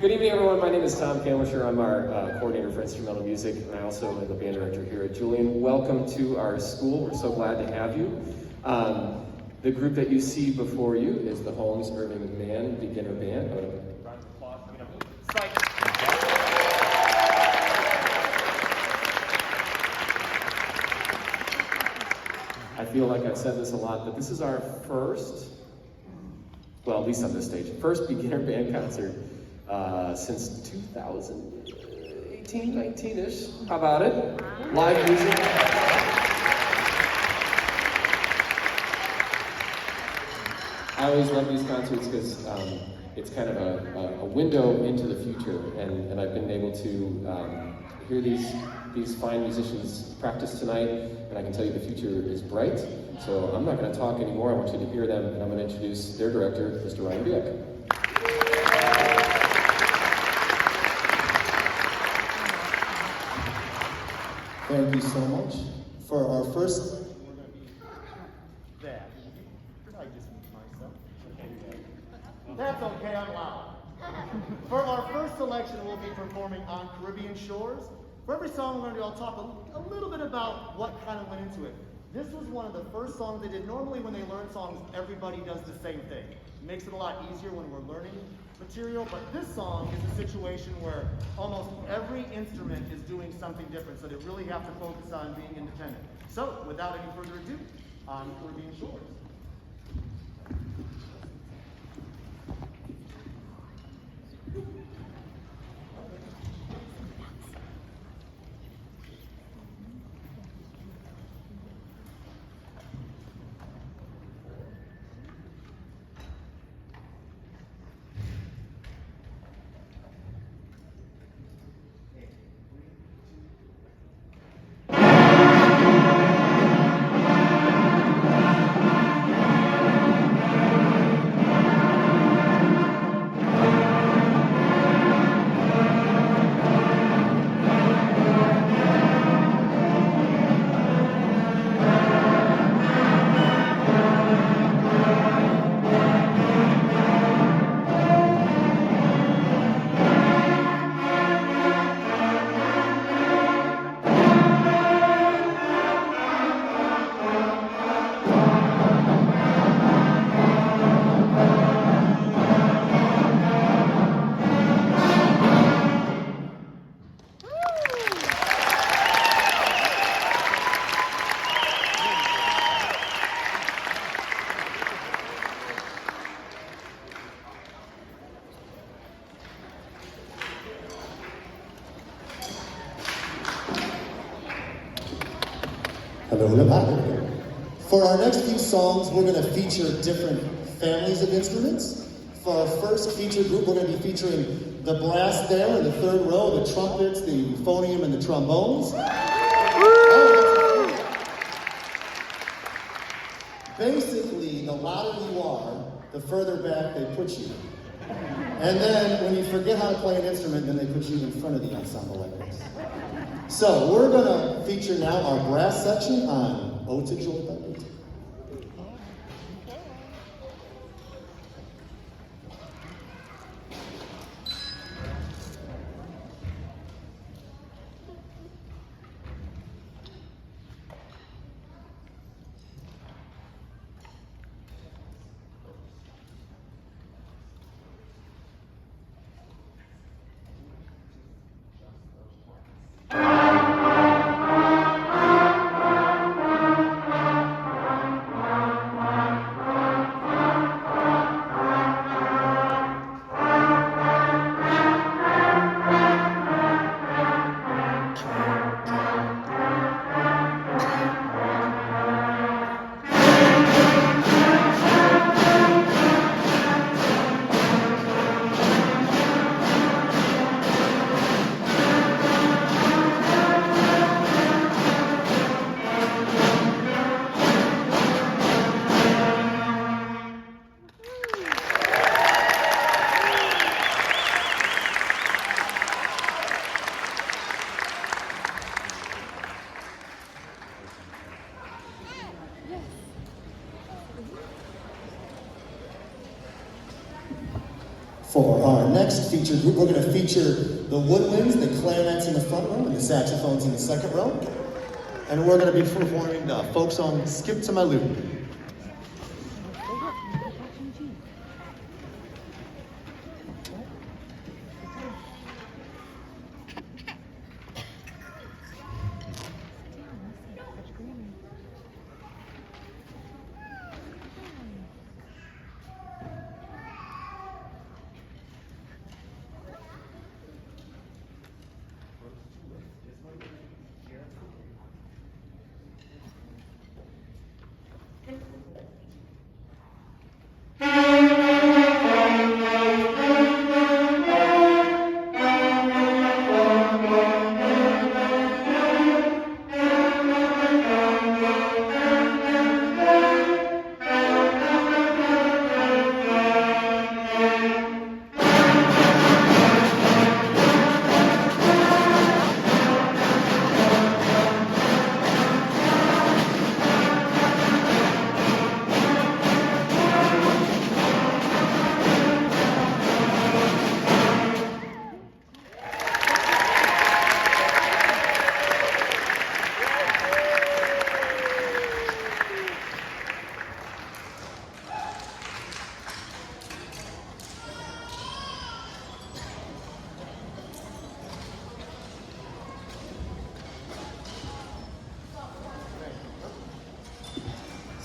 Good evening, everyone. My name is Tom Camisher. I'm our coordinator for instrumental music, and I also am the band director here at Julian. Welcome to our school. We're so glad to have you. The group that you see before you is the Holmes, Irving and Mann beginner band. I feel like I've said this a lot, but this is our first, well, at least on this stage, first beginner band concert since 2018, 19-ish. How about it? Live music. I always love these concerts because it's kind of a window into the future, and I've been able to hear these fine musicians practice tonight, and I can tell you the future is bright. So I'm not going to talk anymore. I want you to hear them, and I'm going to introduce their director, Mr. Ryan Biek. Thank you so much. For our first... That. I just mute myself. That's okay, I'm loud. For our first selection, we'll be performing On Caribbean Shores. For every song we're going to do, I'll talk a little bit about what kind of went into it. This was one of the first songs they did. Normally when they learn songs, everybody does the same thing. It makes it a lot easier when we're learning material, but this song is a situation where almost every instrument is doing something different, so they really have to focus on being independent. So, without any further ado, On Caribbean Shores. For our next few songs, we're going to feature different families of instruments. For our first featured group, we're going to be featuring the brass there in the third row, the trumpets, the euphonium, and the trombones. Basically, the louder you are, the further back they put you. And then, when you forget how to play an instrument, then they put you in front of the ensemble like this. So, we're going to feature now our brass section on Ode to Joy by Beethoven. For our next featured group, we're going to feature the woodwinds, the clarinets in the front row, and the saxophones in the second row. And we're going to be performing the folk song, Skip to My Lou.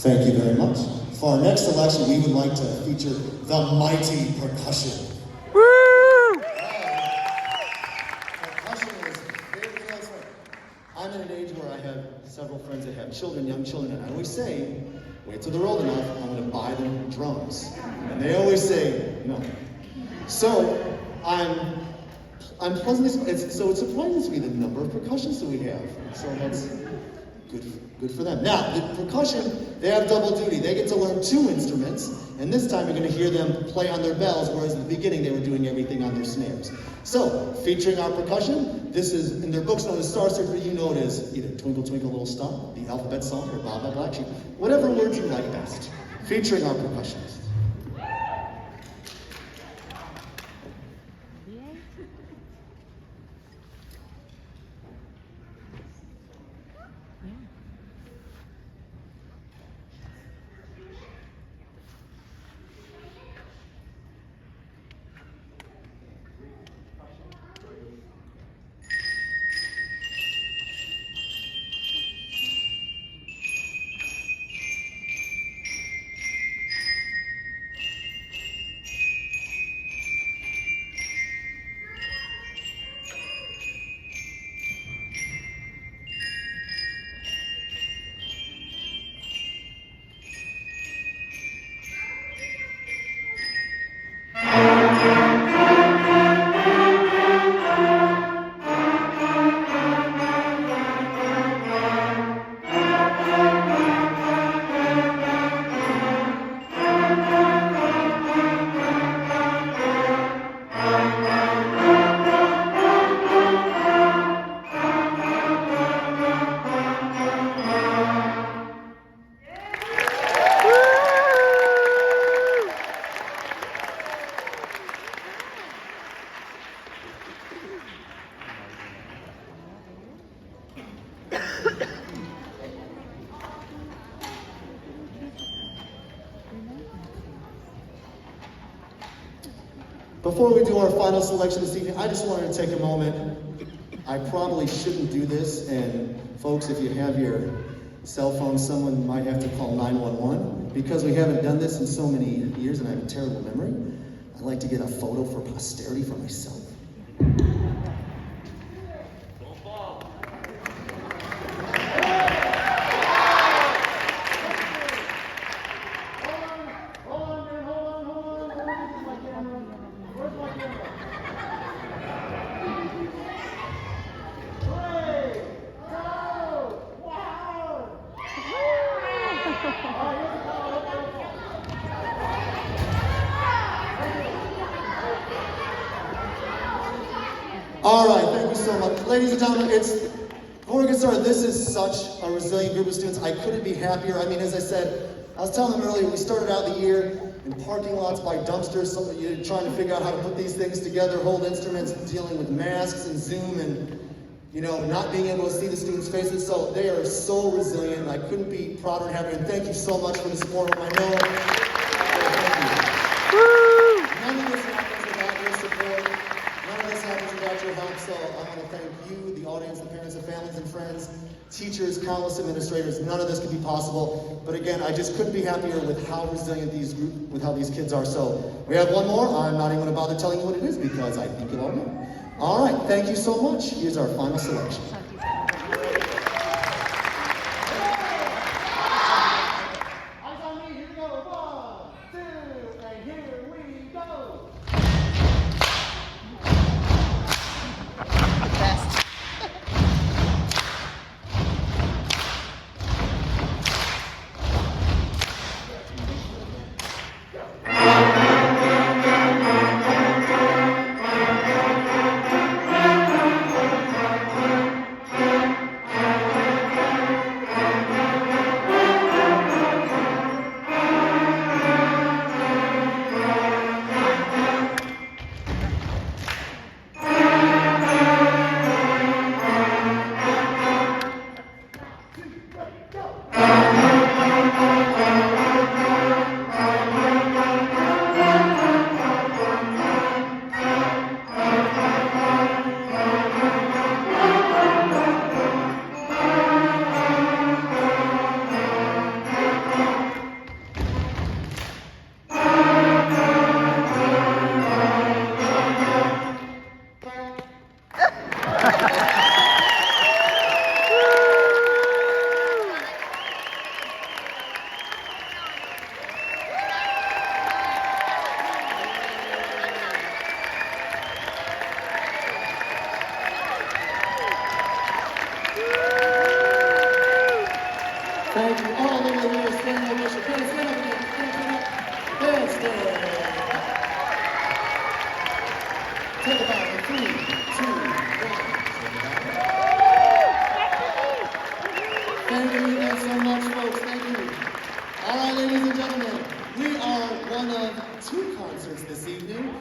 Thank you very much. For our next selection, we would like to feature the mighty percussion. Woo! Percussion is very nice. I'm in an age where I have several friends that have children, young children, and I always say, wait till they're old enough, I'm going to buy them drums. And they always say, no. So I'm pleasantly, it surprises me the number of percussions that we have. So that's good for them. Now, the percussion, they have double duty. They get to learn 2 instruments, and this time you're going to hear them play on their bells, whereas in the beginning they were doing everything on their snares. So, featuring our percussion, this is, in their books known as Star Search, but you know it as either Twinkle Twinkle Little Star, the alphabet song, or Baa Baa Black Sheep, whatever words you like best. Featuring our percussionists. Before we do our final selection this evening, I just wanted to take a moment. I probably shouldn't do this, and folks, if you have your cell phone, someone might have to call 911. Because we haven't done this in so many years and I have a terrible memory, I'd like to get a photo for posterity for myself. All right, thank you so much. Ladies and gentlemen, before we get started, this is such a resilient group of students. I couldn't be happier. I mean, as I said, I was telling them earlier, we started out the year in parking lots by dumpsters, so you're trying to figure out how to put these things together, hold instruments, dealing with masks and Zoom and not being able to see the students' faces. So they are so resilient. I couldn't be prouder and happier. And thank you so much for the support. I know. None of this happens without your support. None of this happens without your help. So I want to thank you, the audience, the parents, the families and friends, teachers, countless administrators. None of this could be possible. But again, I just couldn't be happier with how resilient with how these kids are. So we have one more. I'm not even going to bother telling you what it is because I think you'll all know. All right, thank you so much. Here's our final selection. Eyes on me, here we go. 1, 2, and here we go. Thank you all over the years. Stand up, Bishop. Stand up again. Stand up. Take a bow in 3, 2, 1. Thank you guys so much, folks. Thank you. All right, ladies and gentlemen, we are one of 2 concerts this evening.